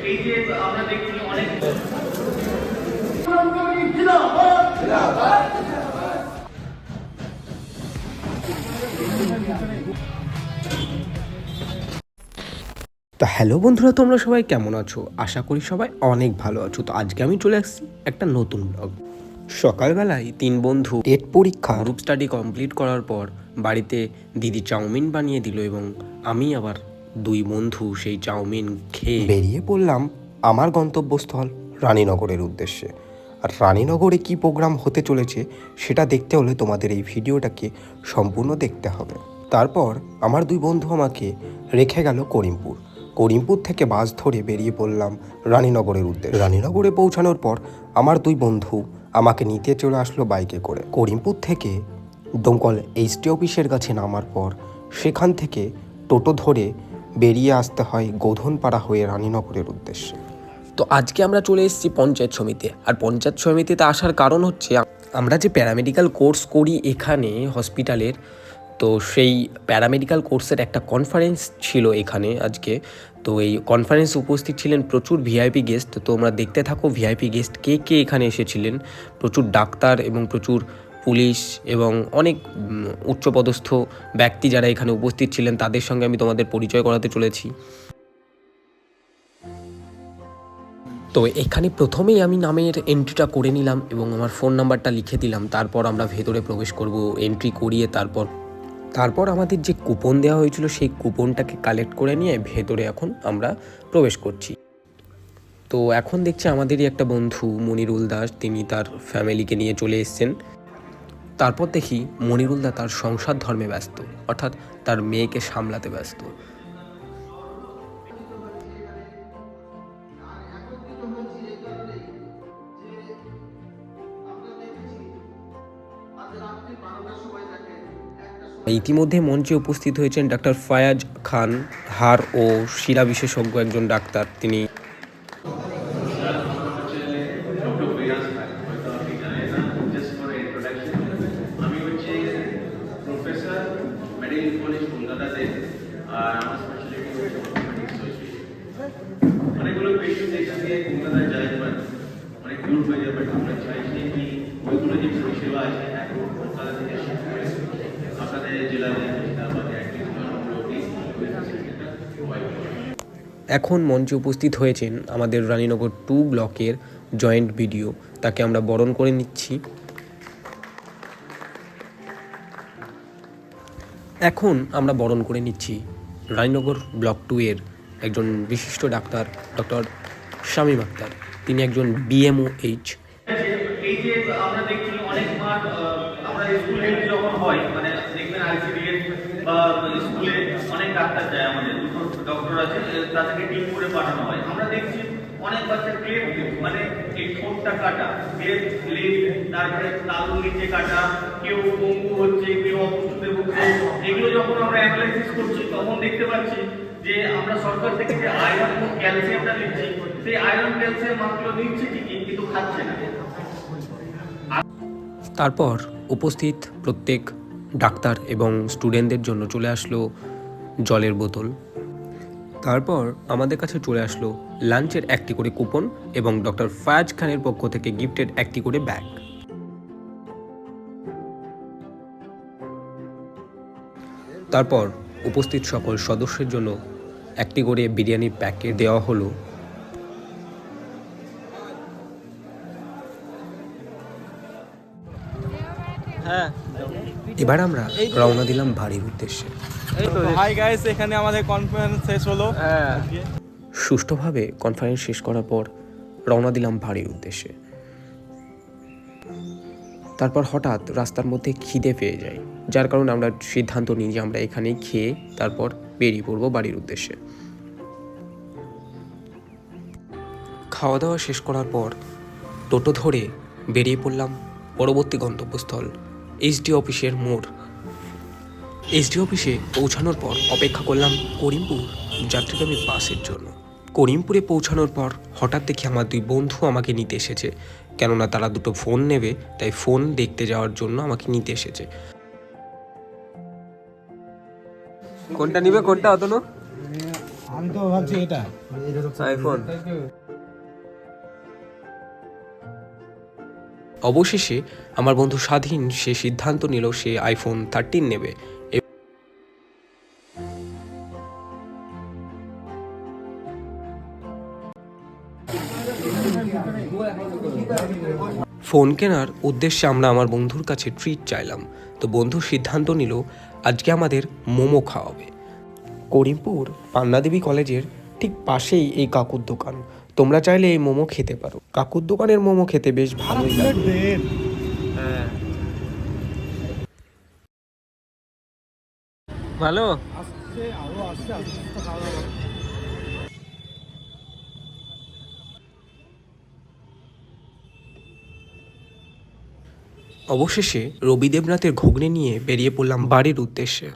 এই যে আমরা দেখছি অনেক তো হ্যালো বন্ধুরা, তোমরা সবাই কেমন আছো? আশা করি সবাই অনেক ভালো আছো। তো আজকে আমি চলে আসছি একটা নতুন ব্লগ। সকালবেলায় 3 বন্ধু টেট পরীক্ষা গ্রুপ স্টাডি কমপ্লিট করার পর বাড়িতে দিদি চাউমিন বানিয়ে দিল এবং আমি আবার 2 বন্ধু সেই চাউমিন খেয়ে বেরিয়ে পড়লাম আমার গন্তব্যস্থল রানীনগরের উদ্দেশ্যে। আর রানীনগরে কি প্রোগ্রাম হতে চলেছে সেটা দেখতে হলে তোমাদের এই ভিডিওটাকে সম্পূর্ণ দেখতে হবে। তারপর আমার 2 বন্ধু আমাকে রেখে গেল করিমপুর থেকে বাস ধরে বেরিয়ে পড়লাম রানীনগরের উদ্দেশ্যে। রানীনগরে পৌঁছানোর পর আমার 2 বন্ধু আমাকে নিতে চলে আসলো বাইকে করে। করিমপুর থেকে দমকল এইচটি অফিসের কাছে নামার পর সেখান থেকে টোটো ধরে বেরিয়ে আসতে হয় গোধনপাড়া হয়ে রানীনগরের উদ্দেশ্যে। তো আজকে আমরা চলে এসেছি পঞ্চায়েত সমিতিতে। আর পঞ্চায়েত সমিতিতে আসার কারণ হচ্ছে আমরা যে প্যারামেডিক্যাল কোর্স করি এখানে হসপিটালের, তো সেই প্যারামেডিক্যাল কোর্সের একটা কনফারেন্স ছিল এখানে আজকে। তো এই কনফারেন্সে উপস্থিত ছিলেন প্রচুর ভিআইপি গেস্ট। তো তোমরা দেখতে থাকো ভিআইপি গেস্ট কে কে এখানে এসেছিলেন। প্রচুর ডাক্তার এবং প্রচুর পুলিশ এবং অনেক উচ্চপদস্থ ব্যক্তি যারা এখানে উপস্থিত ছিলেন তাদের সঙ্গে আমি তোমাদের পরিচয় করাতে চলেছি। তো এখানে প্রথমেই আমি নামের এন্ট্রিটা করে নিলাম এবং আমার ফোন নাম্বারটা লিখে দিলাম। তারপর আমরা ভেতরে প্রবেশ করব এন্ট্রি করিয়ে। তারপর আমাদের যে কুপন দেওয়া হয়েছিল সেই কুপনটাকে কালেক্ট করে নিয়ে ভেতরে এখন আমরা প্রবেশ করছি। তো এখন দেখছি আমাদেরই একটা বন্ধু মনিরুল দাস, তিনি তার ফ্যামিলিকে নিয়ে চলে এসেছেন। তারপর দেখি মনিরুল দা তার সংসার ধর্মে ব্যস্ত, অর্থাৎ তার মেয়েকে সামলাতে ব্যস্ত। ইতিমধ্যে মঞ্চে উপস্থিত হয়েছেন ডাক্তার ফায়াজ খান, হাড় ও শিরা বিশেষজ্ঞ একজন ডাক্তার। তিনি অনেকগুলো পেশেন্ট এখান থেকে কলকাতায় যায়, বাট অনেক দূর হয়ে যায়। বাট আমরা চাইছি কি ওইগুলো যে পরিষেবা আছে এখন কলকাতা থেকে শিফট করে আপনাদের জেলাতে এখন মঞ্চে উপস্থিত হয়েছেন আমাদের রানীনগর 2 ব্লকের জয়েন্ট বিডিও, তাকে আমরা বরণ করে নিচ্ছি। এখন আমরা বরণ করে নিচ্ছি রানীনগর ব্লক 2 এর একজন বিশিষ্ট ডাক্তার ডক্টর শামীম আক্তার। তিনি একজন BMOH। এই যে আমরা দেখছি অনেক মাঠ আমরা স্কুলে যখন হয় মানে দেখবেন আইসিডিএস বা স্কুলে অনেক ডাক্তার যায়, আমাদের দুটো ডক্টর আছে, তাদেরকে টিম করে পাঠানো হয়। আমরা দেখছি অনেক বাচ্চা ক্লেপ মানে এই ঠোঁটটা কাটা, ক্লেপ লিপ, তারপরে তালুর নিচে কাটা, কেউ পঙ্গু হচ্ছে, কেউ অপুষ্টিতে ভুগছে। এগুলো যখন আমরা অ্যানালাইসিস করছি তখন দেখতে পাচ্ছি যে আমরা সরকার থেকে যে আয়রন ও ক্যালসিয়ামটা দিচ্ছি, সেই আয়রন ক্যালসিয়াম মাত্রা দিচ্ছে ঠিকই, কিন্তু খাচ্ছে না। তারপর উপস্থিত প্রত্যেক ডাক্তার এবং স্টুডেন্টদের জন্য চলে আসলো জলের বোতল। তারপর আমাদের কাছে চলে আসলো লাঞ্চের 1টি করে কুপন এবং ডক্টর ফায়াজ খানের পক্ষ থেকে গিফটেড 1টি করে ব্যাগ। তারপর উপস্থিত সকল সদস্যের জন্য 1টি করে বিরিয়ানির প্যাকেট দেওয়া হলো। এবার আমরা রওনা দিলাম বাড়ির উদ্দেশ্যে। হাই গাইস, এখানে আমাদের কনফারেন্স শেষ হলো। সুষ্ঠুভাবে কনফারেন্স শেষ করার পর রওনা দিলাম বাড়ির উদ্দেশ্যে। তারপর হঠাৎ রাস্তার মধ্যে খিদে পেয়ে যায়, যার কারণে আমরা সিদ্ধান্ত নিই যে আমরা এখানেই খেয়ে তারপর বেরিয়ে পড়বো বাড়ির উদ্দেশ্যে। খাওয়া দাওয়া শেষ করার পর টোটো ধরে বেরিয়ে পড়লাম পরবর্তী গন্তব্যস্থল এইচডি অফিসের মোড়। এইচডি অফিসে পৌঁছানোর পর অপেক্ষা করলাম করিমপুর যাত্রীগামী বাসের জন্য। করিমপুরে পৌঁছানোর পর হঠাৎ দেখি আমার 2 বন্ধু আমাকে নিতে এসেছে, কেননা তারা 2টো ফোন নেবে, তাই ফোন দেখতে যাওয়ার জন্য আমাকে নিতে এসেছে। কোনটা নিবে, কোনটা অতনু? আমি তো ভাবছি এটা আইফোন। অবশেষে আমার বন্ধু স্বাধীন সে সিদ্ধান্ত নিল সে আইফোন 13 নেবে। ফোন কেনার উদ্দেশ্যে আমরা আমার বন্ধুর কাছে ট্রিট চাইলাম, তো বন্ধু সিদ্ধান্ত নিল আজকে আমাদের মোমো খাওয়াবে। করিমপুর পান্নাদেবী কলেজের ঠিক পাশেই এই কাকুর দোকান, তোমরা চাইলে এই মোমো খেতে পারো। কাকুর দোকানের মোমো খেতে বেশ ভালোই লাগে। হ্যাঁ ভালো। অবশেষে রবি দেবনাথের ঘুগনি নিয়ে বেরিয়ে পড়লাম বাড়ির উদ্দেশ্যে।